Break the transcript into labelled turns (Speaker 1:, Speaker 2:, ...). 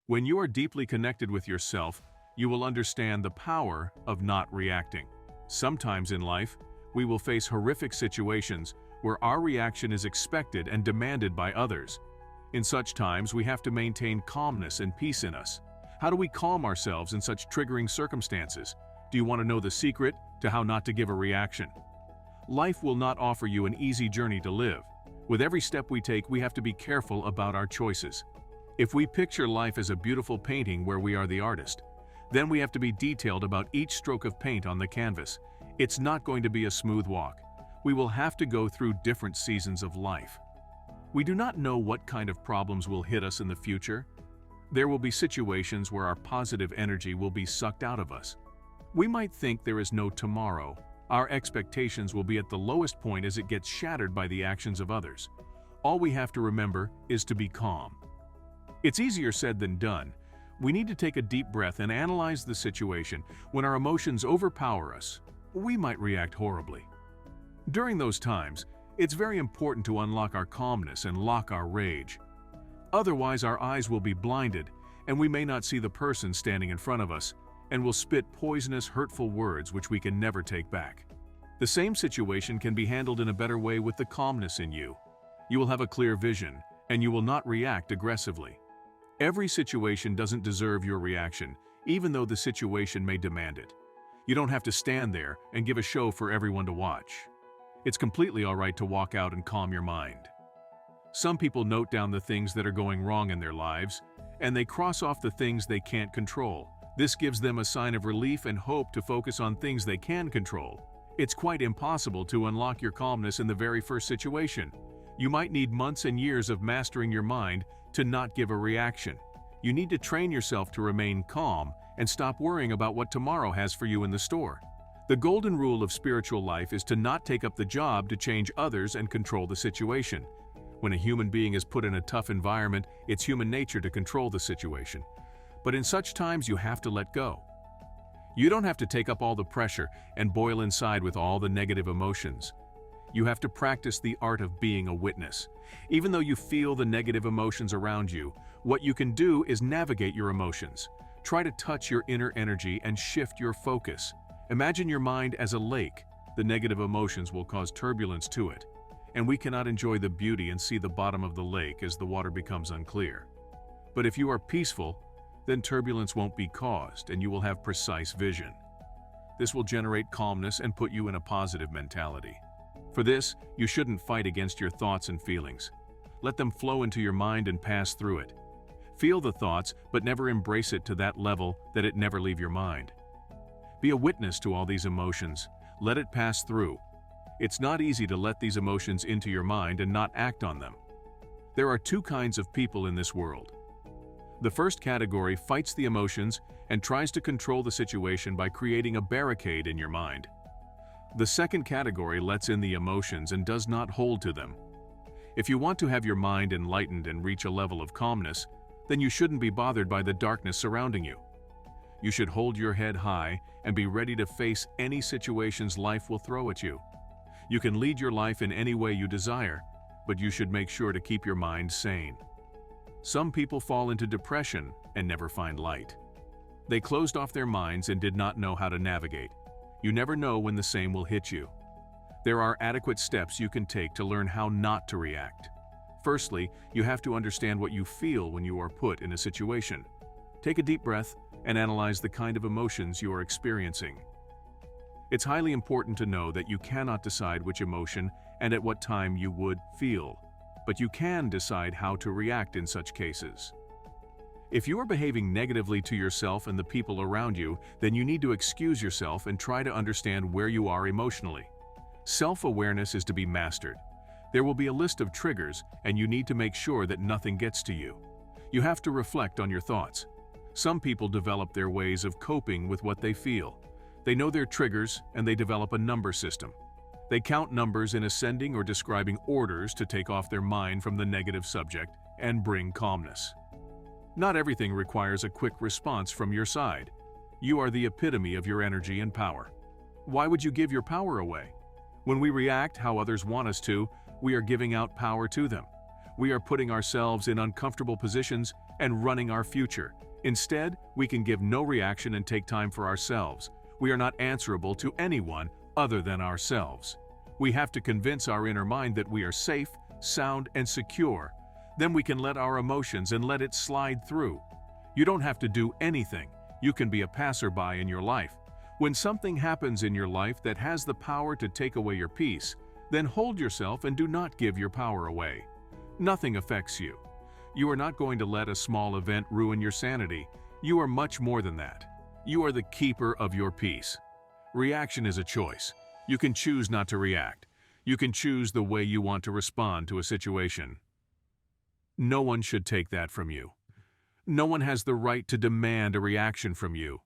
Speaker 1: When you are deeply connected with yourself, you will understand the power of not reacting. Sometimes in life, we will face horrific situations where our reaction is expected and demanded by others. In such times, we have to maintain calmness and peace in us. How do we calm ourselves in such triggering circumstances? Do you want to know the secret to how not to give a reaction? Life will not offer you an easy journey to live. With every step we take, we have to be careful about our choices. If we picture life as a beautiful painting where we are the artist, then we have to be detailed about each stroke of paint on the canvas. It's not going to be a smooth walk. We will have to go through different seasons of life. We do not know what kind of problems will hit us in the future. There will be situations where our positive energy will be sucked out of us. We might think there is no tomorrow. Our expectations will be at the lowest point as it gets shattered by the actions of others. All we have to remember is to be calm. It's easier said than done. We need to take a deep breath and analyze the situation. When our emotions overpower us, we might react horribly. During those times, it's very important to unlock our calmness and lock our rage. Otherwise, our eyes will be blinded, and we may not see the person standing in front of us, and will spit poisonous, hurtful words which we can never take back. The same situation can be handled in a better way with the calmness in you. You will have a clear vision, and you will not react aggressively. Every situation doesn't deserve your reaction, even though the situation may demand it. You don't have to stand there and give a show for everyone to watch. It's completely all right to walk out and calm your mind. Some people note down the things that are going wrong in their lives, and they cross off the things they can't control. This gives them a sign of relief and hope to focus on things they can control. It's quite impossible to unlock your calmness in the very first situation. You might need months and years of mastering your mind to not give a reaction. You need to train yourself to remain calm and stop worrying about what tomorrow has for you in the store. The golden rule of spiritual life is to not take up the job to change others and control the situation. When a human being is put in a tough environment, it's human nature to control the situation. But in such times, you have to let go. You don't have to take up all the pressure and boil inside with all the negative emotions. You have to practice the art of being a witness. Even though you feel the negative emotions around you, what you can do is navigate your emotions. Try to touch your inner energy and shift your focus. Imagine your mind as a lake. The negative emotions will cause turbulence to it, and we cannot enjoy the beauty and see the bottom of the lake as the water becomes unclear. But if you are peaceful, then turbulence won't be caused and you will have precise vision. This will generate calmness and put you in a positive mentality. For this, you shouldn't fight against your thoughts and feelings. Let them flow into your mind and pass through it. Feel the thoughts, but never embrace it to that level that it never leave your mind. Be a witness to all these emotions. Let it pass through. It's not easy to let these emotions into your mind and not act on them. There are two kinds of people in this world. The first category fights the emotions and tries to control the situation by creating a barricade in your mind. The second category lets in the emotions and does not hold to them. If you want to have your mind enlightened and reach a level of calmness, then you shouldn't be bothered by the darkness surrounding you. You should hold your head high and be ready to face any situations life will throw at you. You can lead your life in any way you desire, but you should make sure to keep your mind sane. Some people fall into depression and never find light. They closed off their minds and did not know how to navigate. You never know when the same will hit you. There are adequate steps you can take to learn how not to react. Firstly, you have to understand what you feel when you are put in a situation. Take a deep breath and analyze the kind of emotions you are experiencing. It's highly important to know that you cannot decide which emotion and at what time you would feel, but you can decide how to react in such cases. If you are behaving negatively to yourself and the people around you, then you need to excuse yourself and try to understand where you are emotionally. Self-awareness is to be mastered. There will be a list of triggers, and you need to make sure that nothing gets to you. You have to reflect on your thoughts. Some people develop their ways of coping with what they feel. They know their triggers, and they develop a number system. They count numbers in ascending or describing orders to take off their mind from the negative subject and bring calmness. Not everything requires a quick response from your side. You are the epitome of your energy and power. Why would you give your power away? When we react how others want us to, we are giving out power to them. We are putting ourselves in uncomfortable positions and running our future. Instead, we can give no reaction and take time for ourselves. We are not answerable to anyone other than ourselves. We have to convince our inner mind that we are safe, sound, and secure. Then we can let our emotions and let it slide through. You don't have to do anything. You can be a passerby in your life. When something happens in your life that has the power to take away your peace, then hold yourself and do not give your power away. Nothing affects you. You are not going to let a small event ruin your sanity. You are much more than that. You are the keeper of your peace. Reaction is a choice. You can choose not to react. You can choose the way you want to respond to a situation. No one should take that from you. No one has the right to demand a reaction from you.